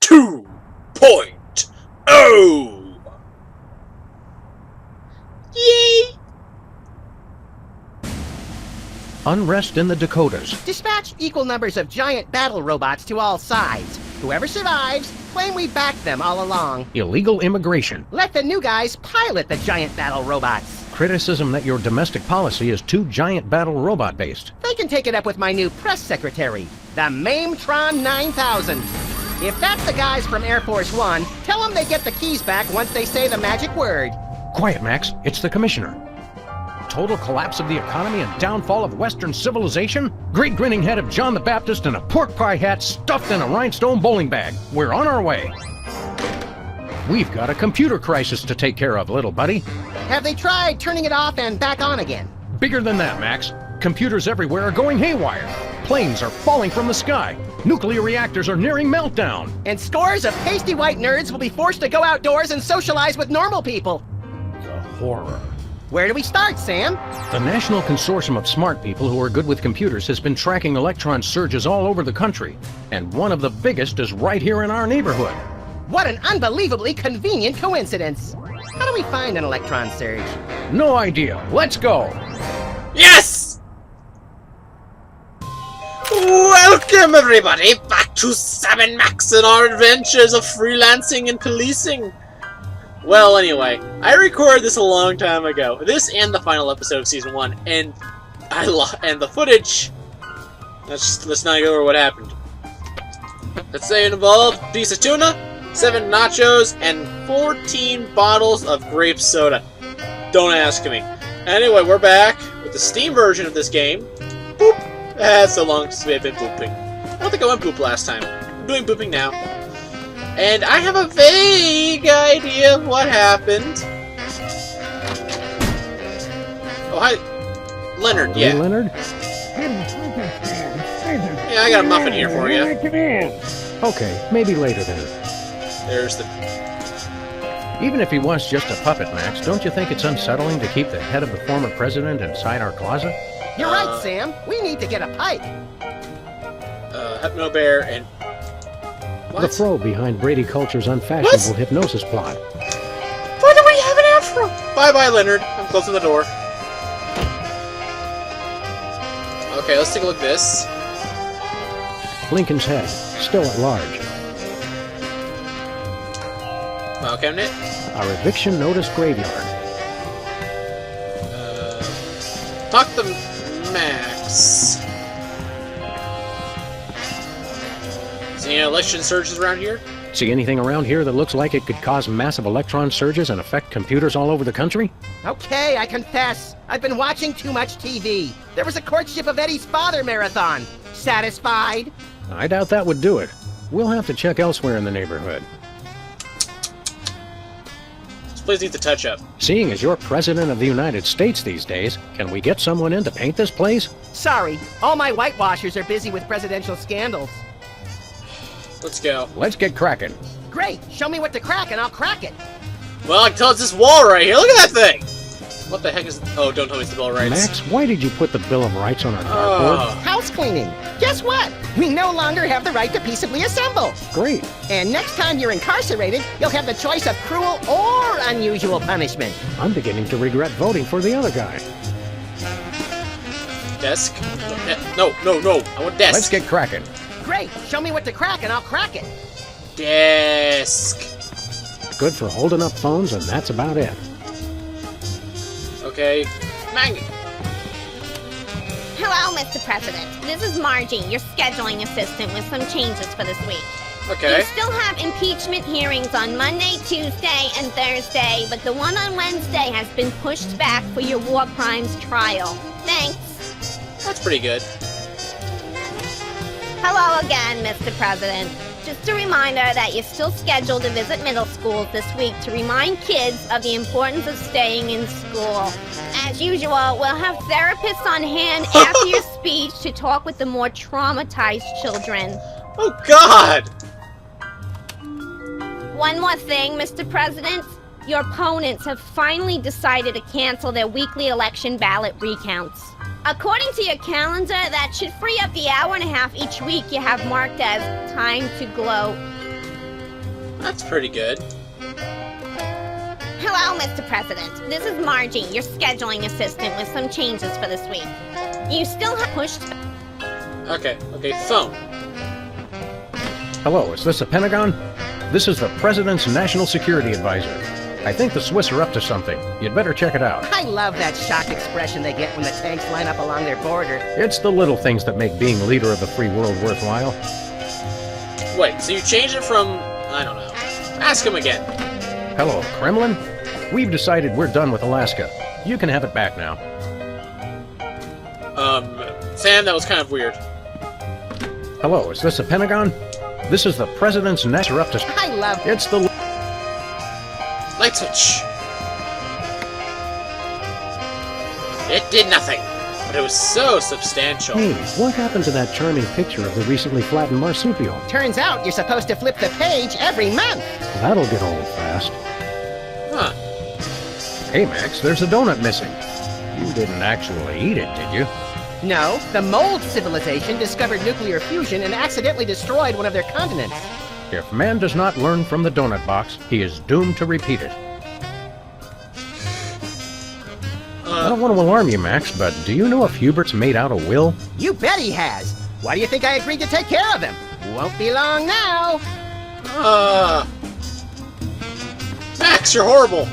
2.0. Yay! Unrest in the Dakotas. Dispatch equal numbers of giant battle robots to all sides. Whoever survives, claim we backed them all along. Illegal immigration. Let the new guys pilot the giant battle robots. Criticism that your domestic policy is too giant battle robot based. They can take it up with my new press secretary, the Mametron 9000. If that's the guys from Air Force One, tell them they get the keys back once they say the magic word. Quiet, Max. It's the commissioner. Total collapse of the economy and downfall of Western civilization? Great grinning head of John the Baptist and a pork pie hat stuffed in a rhinestone bowling bag. We're on our way. We've got a computer crisis to take care of, little buddy. Have they tried turning it off and back on again? Bigger than that, Max. Computers everywhere are going haywire. Planes are falling from the sky. Nuclear reactors are nearing meltdown. And scores of pasty white nerds will be forced to go outdoors and socialize with normal people. The horror. Where do we start, Sam? The National Consortium of Smart People who are good with computers has been tracking electron surges all over the country. And one of the biggest is right here in our neighborhood. What an unbelievably convenient coincidence. How do we find an electron surge? No idea. Let's go. Yes! Welcome everybody back to Sam & Max and our adventures of freelancing and policing. Well, anyway, I recorded this a long time ago. This and the final episode of Season 1, and the footage. Let's not go over what happened. Let's say it involved a piece of tuna, 7 nachos, and 14 bottles of grape soda. Don't ask me. Anyway, we're back with the Steam version of this game. Boop! So long since we have been booping. I don't think I went boop last time. I'm doing booping now. And I have a vague idea of what happened. Oh, hi. Leonard, yeah. Hey, Leonard? Yeah, I got a muffin here for you. Okay, maybe later then. There's the... Even if he was just a puppet, Max, don't you think it's unsettling to keep the head of the former president inside our closet? You're right, Sam. We need to get a pipe. Hypno Bear and... What? The fro behind Brady Culture's unfashionable hypnosis plot. Why do we have an afro? Bye-bye, Leonard. I'm closing the door. Okay, let's take a look at this. Lincoln's head, still at large. File cabinet. Our eviction notice graveyard. Talk to Max. See any election surges around here? See anything around here that looks like it could cause massive electron surges and affect computers all over the country? Okay, I confess. I've been watching too much TV. There was a courtship of Eddie's father marathon. Satisfied? I doubt that would do it. We'll have to check elsewhere in the neighborhood. This place needs a touch-up. Seeing as you're president of the United States these days, can we get someone in to paint this place? Sorry, all my whitewashers are busy with presidential scandals. Let's go. Let's get cracking. Great, show me what to crack and I'll crack it. Well, I can tell it's this wall right here. Look at that thing! What the heck is... Oh, don't tell me it's the Bill of Rights. Max, why did you put the Bill of Rights on our dartboard? House cleaning. Guess what? We no longer have the right to peaceably assemble. Great. And next time you're incarcerated, you'll have the choice of cruel or unusual punishment. I'm beginning to regret voting for the other guy. Desk? No. I want desk. Let's get cracking. Great, show me what to crack and I'll crack it. Desk. Good for holding up phones, and that's about it. Okay. Maggie. Hello, Mr. President. This is Margie, your scheduling assistant, with some changes for this week. Okay. You still have impeachment hearings on Monday, Tuesday, and Thursday, but the one on Wednesday has been pushed back for your war crimes trial. Thanks. That's pretty good. Hello again, Mr. President. Just a reminder that you're still scheduled to visit middle schools this week to remind kids of the importance of staying in school. As usual, we'll have therapists on hand after your speech to talk with the more traumatized children. Oh, God! One more thing, Mr. President. Your opponents have finally decided to cancel their weekly election ballot recounts. According to your calendar, that should free up the hour and a half each week you have marked as time to gloat. That's pretty good. Hello, Mr. President. This is Margie, your scheduling assistant, with some changes for this week. You still have pushed... Okay, phone. Hello, is this the Pentagon? This is the President's National Security Advisor. I think the Swiss are up to something. You'd better check it out. I love that shocked expression they get when the tanks line up along their border. It's the little things that make being leader of the free world worthwhile. Wait, so you changed it from... I don't know. Ask him again. Hello, Kremlin? We've decided we're done with Alaska. You can have it back now. Sam, that was kind of weird. Hello, is this the Pentagon? This is the President's National up to... I love... It's the... Light switch. It did nothing, but it was so substantial. Hey, what happened to that charming picture of the recently flattened marsupial? Turns out you're supposed to flip the page every month. That'll get old fast. Huh. Hey, Max, there's a donut missing. You didn't actually eat it, did you? No, the mold civilization discovered nuclear fusion and accidentally destroyed one of their continents. If man does not learn from the donut box, he is doomed to repeat it. I don't want to alarm you, Max, but do you know if Hubert's made out a will? You bet he has. Why do you think I agreed to take care of him? Won't be long now. Max, you're horrible.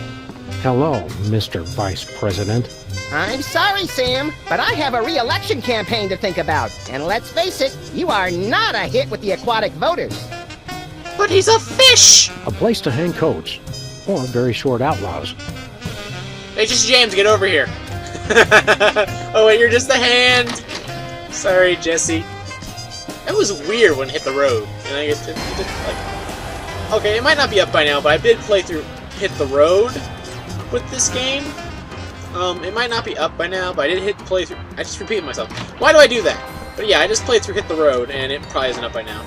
Hello, Mr. Vice President. I'm sorry, Sam, but I have a re-election campaign to think about. And let's face it, you are not a hit with the aquatic voters. But he's a fish! A place to hang coats. Or very short outlaws. Hey, just James, get over here. Oh wait, you're just a hand. Sorry, Jesse. That was weird when it hit the road. And I get to, like... Okay, it might not be up by now, but I did play through Hit the Road with this game. It might not be up by now, but I did play through... I just repeated myself. Why do I do that? But yeah, I just played through Hit the Road, and it probably isn't up by now.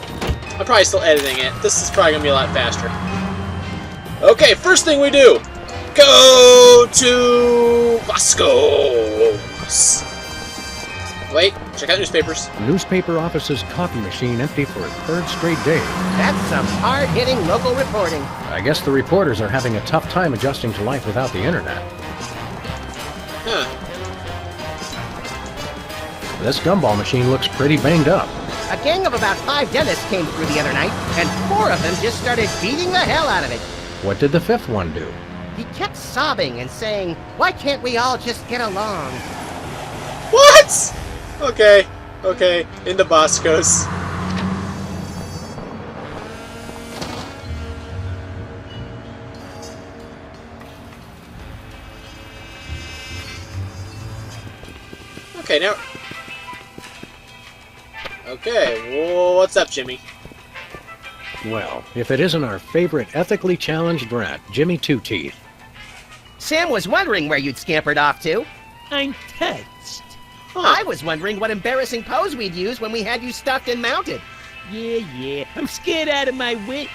I'm probably still editing it. This is probably going to be a lot faster. Okay, first thing we do. Go to Bosco's. Wait, check out newspapers. Newspaper office's coffee machine empty for a third straight day. That's some hard-hitting local reporting. I guess the reporters are having a tough time adjusting to life without the internet. Huh. This gumball machine looks pretty banged up. A gang of about 5 dentists came through the other night, and 4 of them just started beating the hell out of it. What did the 5th one do? He kept sobbing and saying, "Why can't we all just get along?" What? Okay, into Bosco's. Okay, now... Okay, well, what's up, Jimmy? Well, if it isn't our favorite ethically challenged rat, Jimmy Two Teeth. Sam was wondering where you'd scampered off to. I'm touched. I was wondering what embarrassing pose we'd use when we had you stuffed and mounted. Yeah, I'm scared out of my wits.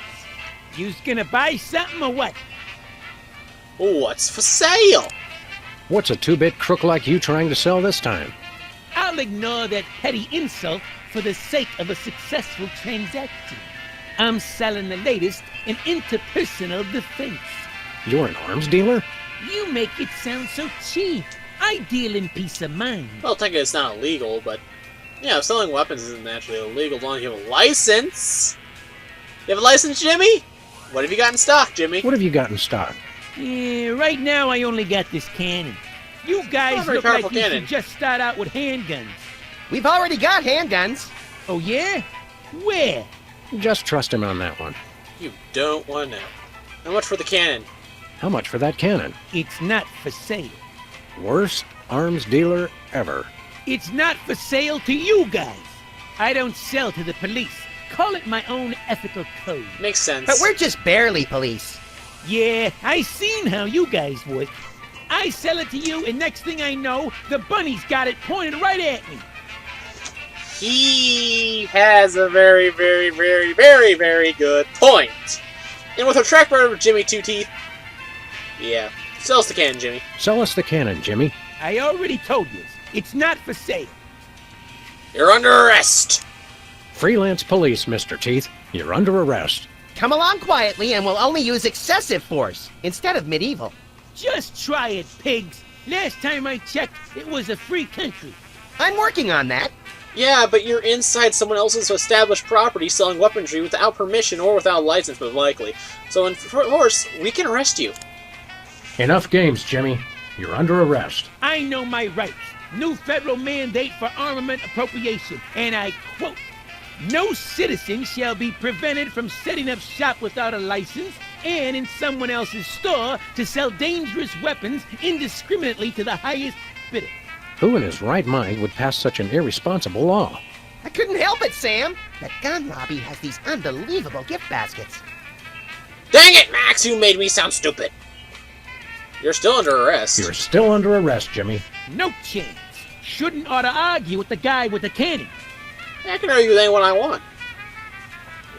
You's gonna buy something or what? What's for sale? What's a 2-bit crook like you trying to sell this time? I'll ignore that petty insult for the sake of a successful transaction. I'm selling the latest in interpersonal defense. You're an arms dealer? You make it sound so cheap. I deal in peace of mind. Well, technically it's not illegal, but... Yeah, selling weapons isn't naturally illegal as long as you have a license. You have a license, Jimmy? What have you got in stock, Jimmy? What have you got in stock? Yeah, right now I only got this cannon. You guys very look like powerful you cannon. should just start out with handguns. We've already got handguns. Oh yeah? Where? Just trust him on that one. You don't want to know. How much for the cannon? How much for that cannon? It's not for sale. Worst arms dealer ever. It's not for sale to you guys. I don't sell to the police. Call it my own ethical code. Makes sense. But we're just barely police. Yeah, I seen how you guys would. I sell it to you, and next thing I know, the bunny's got it pointed right at me. He has a very, very, very, very, very good point. And with a track record of Jimmy Two Teeth, yeah, sell us the cannon, Jimmy. Sell us the cannon, Jimmy. I already told you, it's not for sale. You're under arrest. Freelance police, Mr. Teeth. You're under arrest. Come along quietly and we'll only use excessive force instead of medieval. Just try it, pigs. Last time I checked, it was a free country. I'm working on that. Yeah, but you're inside someone else's established property selling weaponry without permission or without license, most likely. So, of course, we can arrest you. Enough games, Jimmy. You're under arrest. I know my rights. New federal mandate for armament appropriation, and I quote, "No citizen shall be prevented from setting up shop without a license and in someone else's store to sell dangerous weapons indiscriminately to the highest bidder." Who in his right mind would pass such an irresponsible law? I couldn't help it, Sam. The gun lobby has these unbelievable gift baskets. Dang it, Max, you made me sound stupid. You're still under arrest. You're still under arrest, Jimmy. No chance. Shouldn't ought to argue with the guy with the cannon. I can argue with anyone I want.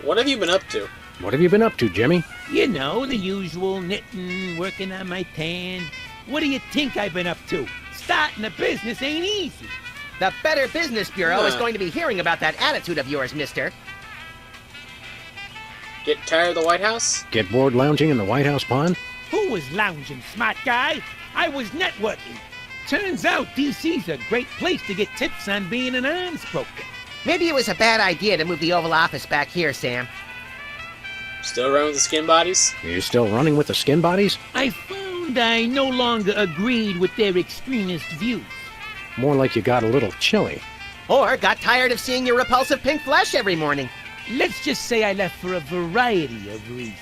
What have you been up to? What have you been up to, Jimmy? You know, the usual knitting, working on my tan. What do you think I've been up to? Starting a business ain't easy. The Better Business Bureau is Huh. going to be hearing about that attitude of yours, mister. Get tired of the White House? Get bored lounging in the White House pond? Who was lounging, smart guy? I was networking. Turns out DC's a great place to get tips on being an arms broker. Maybe it was a bad idea to move the Oval Office back here, Sam. Still around with the skin bodies? Are you still running with the skin bodies? I found I no longer agreed with their extremist views. More like you got a little chilly. Or got tired of seeing your repulsive pink flesh every morning. Let's just say I left for a variety of reasons.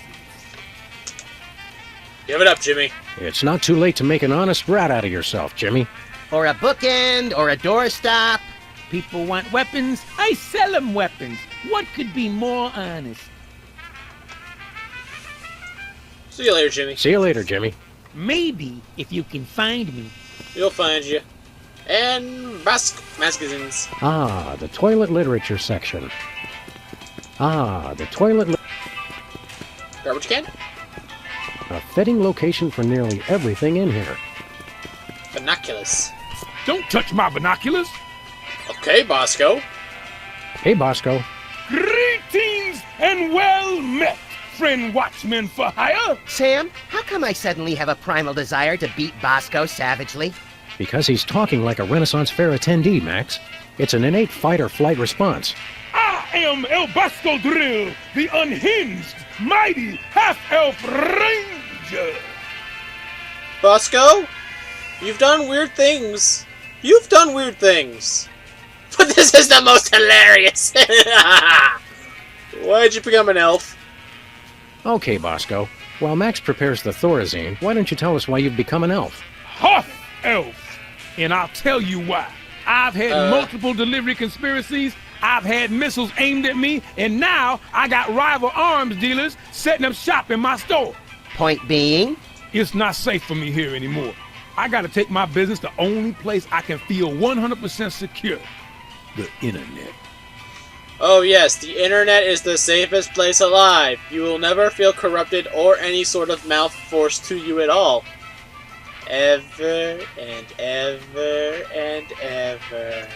Give it up, Jimmy. It's not too late to make an honest rat out of yourself, Jimmy. Or a bookend, or a doorstop. People want weapons, I sell them weapons. What could be more honest? See you later, Jimmy. See you later, Jimmy. Maybe if you can find me. You'll find you. And magazines. Ah, the toilet literature section. Ah, the toilet Garbage can? a fitting location for nearly everything in here. Binoculars. Don't touch my binoculars. Okay, Bosco. Hey, Bosco. Greetings and well met, friend watchman for hire. Sam, how come I suddenly have a primal desire to beat Bosco savagely? Because he's talking like a Renaissance Fair attendee, Max. It's an innate fight-or-flight response. I am El Bosco Drill, the unhinged, mighty half-elf ranger. Bosco? You've done weird things. You've done weird things. But this is the most hilarious. Why'd you become an elf? Okay, Bosco. While Max prepares the Thorazine, why don't you tell us why you've become an elf? Half elf. And I'll tell you why. I've had multiple delivery conspiracies. I've had missiles aimed at me, and now I got rival arms dealers setting up shop in my store. Point being? It's not safe for me here anymore. I gotta take my business the only place I can feel 100% secure. The internet. Oh yes, the internet is the safest place alive. You will never feel corrupted or any sort of mouth forced to you at all. Ever and ever and ever.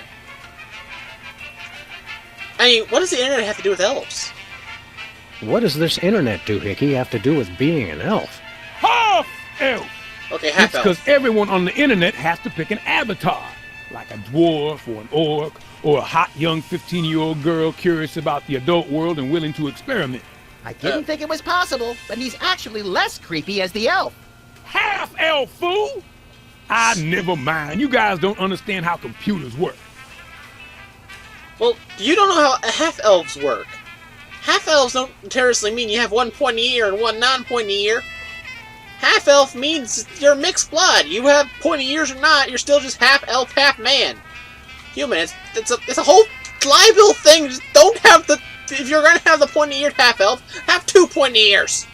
I mean, what does the internet have to do with elves? What does this internet doohickey have to do with being an elf? Half elf. Okay, half It's because elf. everyone on the internet has to pick an avatar, like a dwarf or an orc or a hot young 15-year-old girl curious about the adult world and willing to experiment. I didn't think it was possible, but he's actually less creepy as the elf. Half elf, fool! Ah, never mind. You guys don't understand how computers work. Well, you don't know how half-elves work. Half-elves don't notoriously mean you have one pointy ear and one non-pointy ear. Half-elf means you're mixed blood. You have pointy ears or not, you're still just half-elf, half-man. Human, it's a whole liable thing. Just don't have the... If you're gonna have the pointy-eared half-elf, have two pointy ears.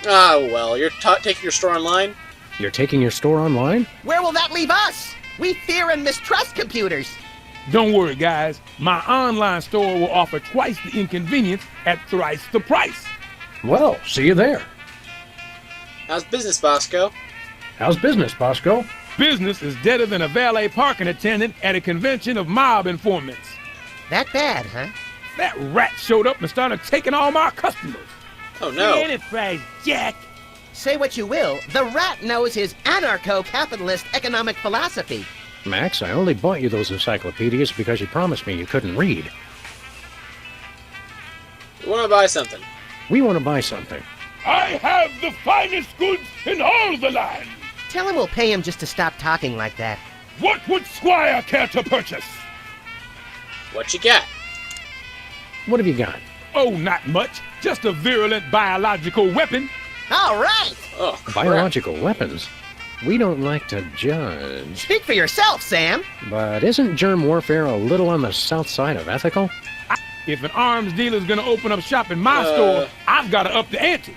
Ah, well, you're taking your store online? You're taking your store online? Where will that leave us? We fear and mistrust computers. Don't worry, guys. My online store will offer twice the inconvenience at thrice the price. Well, see you there. How's business, Bosco? How's business, Bosco? Business is deader than a valet parking attendant at a convention of mob informants. That bad, huh? That rat showed up and started taking all my customers. Oh no. Enterprise, Jack. Say what you will, the rat knows his anarcho-capitalist economic philosophy. Max, I only bought you those encyclopedias because you promised me you couldn't read. We want to buy something. We want to buy something. I have the finest goods in all the land. Tell him we'll pay him just to stop talking like that. What would Squire care to purchase? What you got? What have you got? Oh, not much. Just a virulent biological weapon. All right! Oh, crap. Biological weapons. We don't like to judge. Speak for yourself, Sam. But isn't germ warfare a little on the south side of ethical? If an arms dealer's gonna open up shop in my store, I've gotta up the ante.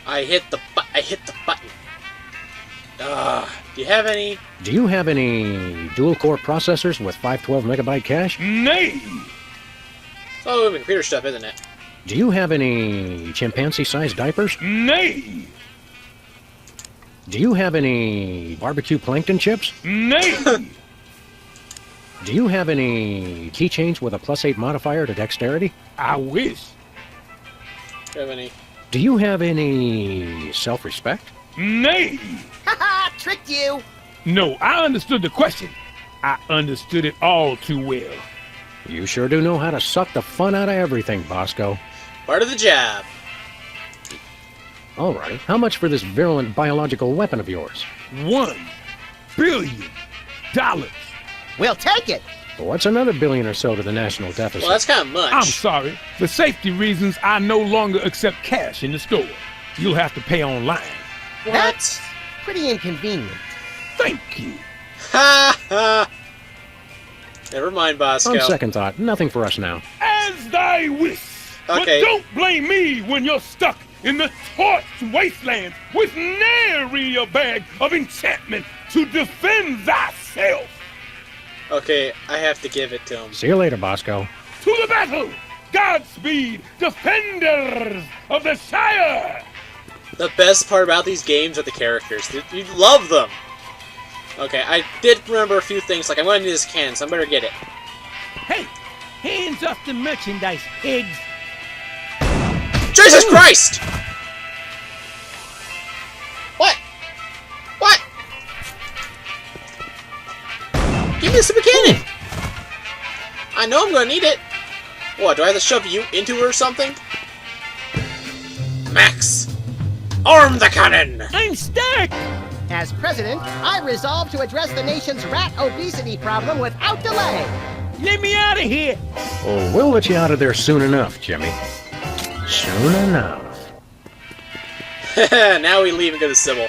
I hit the button. Do you have any? Do you have any dual-core processors with 512 megabyte cache? Nay! It's all moving computer stuff, isn't it? Do you have any chimpanzee-sized diapers? Nay! Do you have any barbecue plankton chips? Nay! Do you have any keychains with a +8 modifier to dexterity? I wish. Do you have any? Do you have any self-respect? Nay! Haha, tricked you. No, I understood the question. I understood it all too well. You sure do know how to suck the fun out of everything, Bosco. Part of the job. All right, how much for this virulent biological weapon of yours? $1 billion. We'll take it. What's another billion or so to the national deficit? Well, that's kind of much. I'm sorry. For safety reasons, I no longer accept cash in the store. You'll have to pay online. What? That's pretty inconvenient. Thank you. Ha ha! Never mind, Bosco. On second thought, nothing for us now. As thy wish. Okay. But don't blame me when you're stuck in the torched wasteland with nary a bag of enchantment to defend thyself. Okay, I have to give it to him. See you later, Bosco. To the battle! Godspeed, defenders of the Shire! The best part about these games are the characters. You love them. Okay, I did remember a few things, like I'm going to need this can, so I better get it. Hey, hands off the merchandise, pigs. Jesus Christ! What? What? Give me the super cannon! I know I'm gonna need it. What, do I have to shove you into her or something? Max! Arm the cannon! I'm stuck. As president, I resolve to address the nation's rat obesity problem without delay. Let me out of here. Oh, we'll let you out of there soon enough, Jimmy. Soon enough. Now we leave and go to Sybil.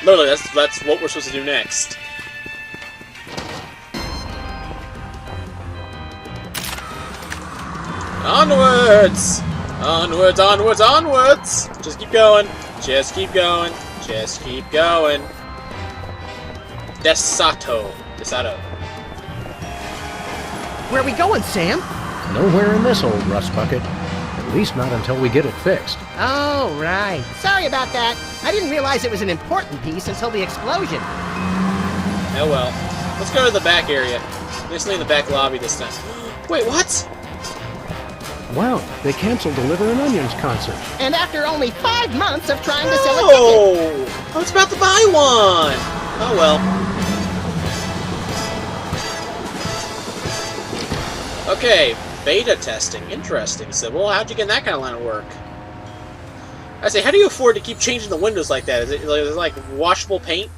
Literally, that's what we're supposed to do next. Onwards! Onwards, onwards, onwards! Just keep going. Just keep going. Just keep going. Desato. Where are we going, Sam? Nowhere in this old rust bucket. At least not until we get it fixed. Oh, right. Sorry about that. I didn't realize it was an important piece until the explosion. Oh well. Let's go to the back area. Basically in the back lobby this time. Wait, what? Wow, they canceled the Liver and Onions concert. And after only 5 months of trying to sell a ticket. Oh! I was about to buy one! Oh well. Okay, beta testing. Interesting, Sybil. How'd you get in that kind of line of work? I say, how do you afford to keep changing the windows like that? Is it like washable paint?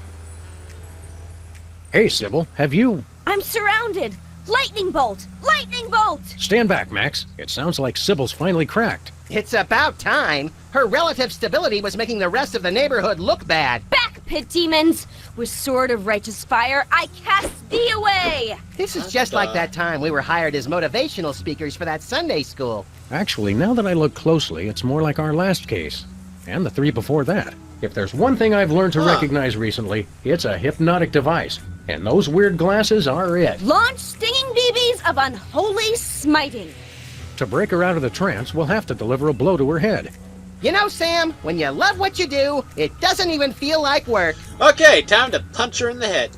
Hey, Sybil, have you... I'm surrounded! Lightning bolt! Lightning bolt! Stand back, Max. It sounds like Sybil's finally cracked. It's about time. Her relative stability was making the rest of the neighborhood look bad. Back, pit demons! With sword of righteous fire, I cast thee away! This is just like that time we were hired as motivational speakers for that Sunday school. Actually, now that I look closely, it's more like our last case. And the 3 before that. If there's one thing I've learned to recognize recently, it's a hypnotic device. And those weird glasses are it. Launch stinging BBs of unholy smiting. To break her out of the trance, we'll have to deliver a blow to her head. You know, Sam, when you love what you do, it doesn't even feel like work. Okay, time to punch her in the head.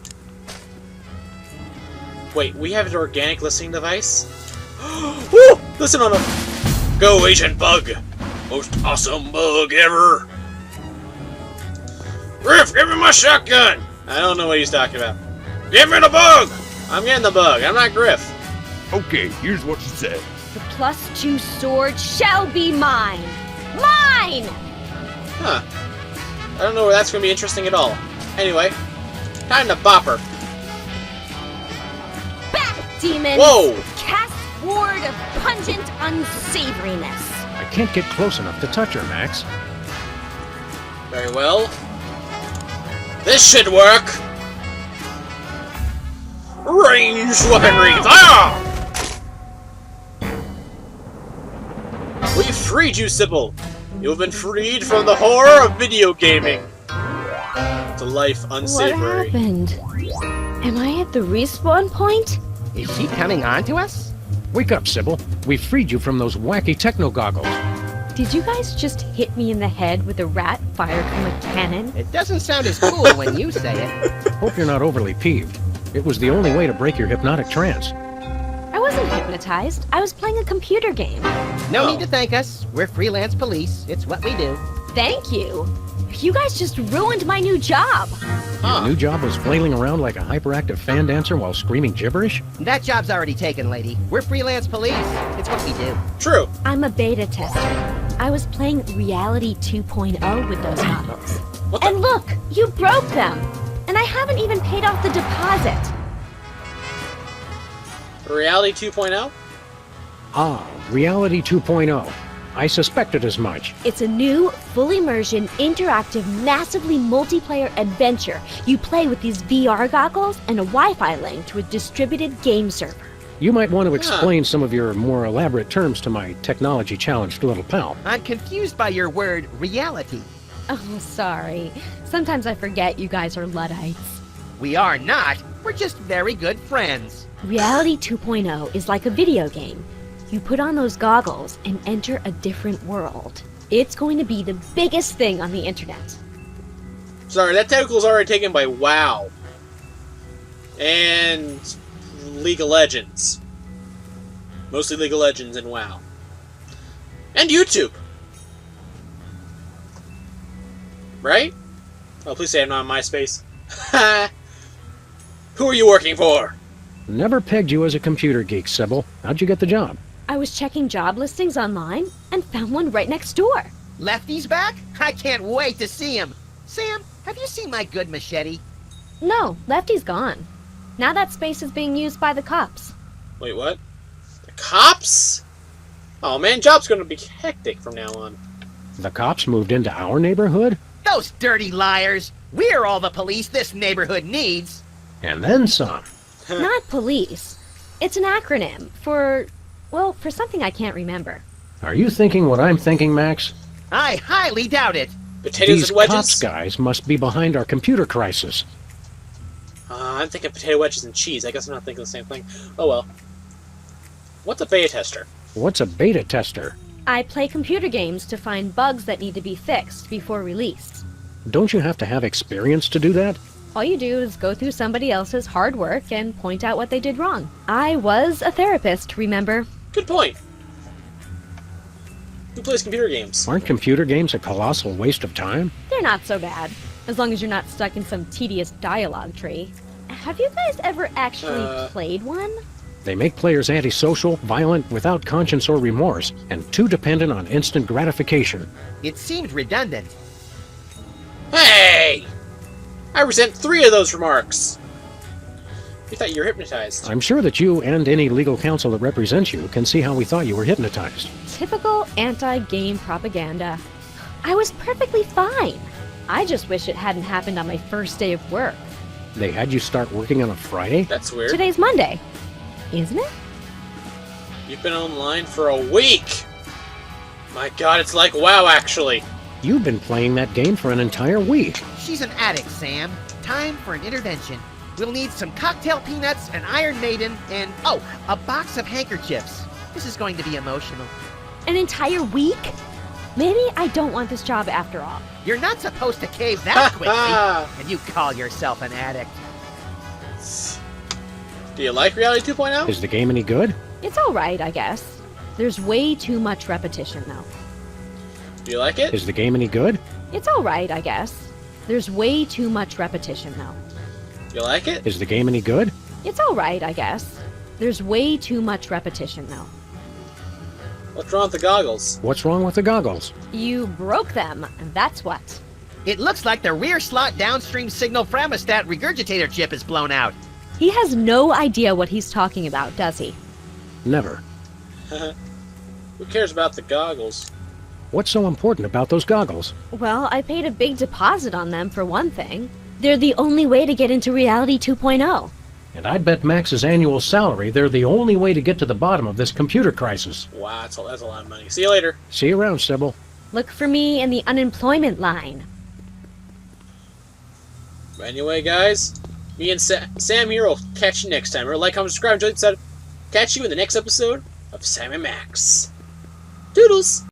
Wait, we have an organic listening device? Woo! Listen on a... Go, Agent Bug! Most awesome bug ever. Griff, give me my shotgun. I don't know what he's talking about. Give me the bug. I'm getting the bug. I'm not Griff. Okay, here's what she said. The +2 sword shall be mine. Mine! Huh. I don't know where that's going to be interesting at all. Anyway, time to bop her. Back, demon! Whoa! Cast ward of pungent unsavoriness. I can't get close enough to touch her, Max. Very well. This should work. Ranged weaponry, fire! We freed you, Sybil. You have been freed from the horror of video gaming. To life unsavory. What happened? Am I at the respawn point? Is she coming on to us? Wake up, Sybil. We freed you from those wacky techno goggles. Did you guys just hit me in the head with a rat fired from a cannon? It doesn't sound as cool when you say it. Hope you're not overly peeved. It was the only way to break your hypnotic trance. I wasn't hypnotized. I was playing a computer game. No Oh. need to thank us. We're freelance police. It's what we do. Thank you. You guys just ruined my new job. Your new job was flailing around like a hyperactive fan dancer while screaming gibberish? That job's already taken, lady. We're freelance police. It's what we do. True. I'm a beta tester. I was playing Reality 2.0 with those goggles. What the? And look, you broke them. And I haven't even paid off the deposit. Reality 2.0? Ah, Reality 2.0. I suspected as much. It's a new, full immersion, interactive, massively multiplayer adventure. You play with these VR goggles and a Wi-Fi link to a distributed game server. You might want to explain some of your more elaborate terms to my technology-challenged little pal. I'm confused by your word reality. Oh, sorry. Sometimes I forget you guys are Luddites. We are not. We're just very good friends. Reality 2.0 is like a video game. You put on those goggles and enter a different world. It's going to be the biggest thing on the internet. Sorry, that tentacle's already taken by WoW. And League of Legends. Mostly League of Legends and WoW. And YouTube. Right? Oh, please say I'm not on MySpace. Who are you working for? Never pegged you as a computer geek, Sybil. How'd you get the job? I was checking job listings online and found one right next door. Lefty's back? I can't wait to see him. Sam, have you seen my good machete? No, Lefty's gone. Now that space is being used by the cops. Wait, what? The cops? Oh man, job's gonna be hectic from now on. The cops moved into our neighborhood? Those dirty liars. We're all the police this neighborhood needs. And then some. Not police. It's an acronym for, well, for something I can't remember. Are you thinking what I'm thinking, Max? I highly doubt it. Potatoes These and wedges? cops guys must be behind our computer crisis. I'm thinking potato wedges and cheese. I guess I'm not thinking the same thing. Oh well. What's a beta tester? What's a beta tester? I play computer games to find bugs that need to be fixed before release. Don't you have to have experience to do that? All you do is go through somebody else's hard work and point out what they did wrong. I was a therapist, remember? Good point. Who plays computer games? Aren't computer games a colossal waste of time? They're not so bad, as long as you're not stuck in some tedious dialogue tree. Have you guys ever actually played one? They make players antisocial, violent, without conscience or remorse, and too dependent on instant gratification. It seemed redundant. Hey! I resent 3 of those remarks. You thought you were hypnotized. I'm sure that you and any legal counsel that represents you can see how we thought you were hypnotized. Typical anti-game propaganda. I was perfectly fine. I just wish it hadn't happened on my first day of work. They had you start working on a Friday? That's weird. Today's Monday, isn't it? You've been online for a week! My god, it's like WoW, actually. You've been playing that game for an entire week. She's an addict, Sam. Time for an intervention. We'll need some cocktail peanuts, an Iron Maiden, and, oh, a box of handkerchiefs. This is going to be emotional. An entire week? Maybe I don't want this job after all. You're not supposed to cave that quickly, and you call yourself an addict. Do you like Reality 2.0? Is the game any good? It's alright, I guess. There's way too much repetition, though. Do you like it? Is the game any good? It's alright, I guess. There's way too much repetition, though. You like it? Is the game any good? It's alright, I guess. There's way too much repetition, though. What's wrong with the goggles? What's wrong with the goggles? You broke them, and that's what. It looks like the rear slot downstream signal framostat regurgitator chip is blown out. He has no idea what he's talking about, does he? Never. Who cares about the goggles? What's so important about those goggles? Well, I paid a big deposit on them, for one thing. They're the only way to get into Reality 2.0. And I'd bet Max's annual salary they're the only way to get to the bottom of this computer crisis. Wow, that's a lot of money. See you later. See you around, Sybil. Look for me in the unemployment line. Anyway, guys, me and Sam here will catch you next time. Remember, like, comment, subscribe, enjoy the episode. Catch you in the next episode of Sam and Max. Doodles!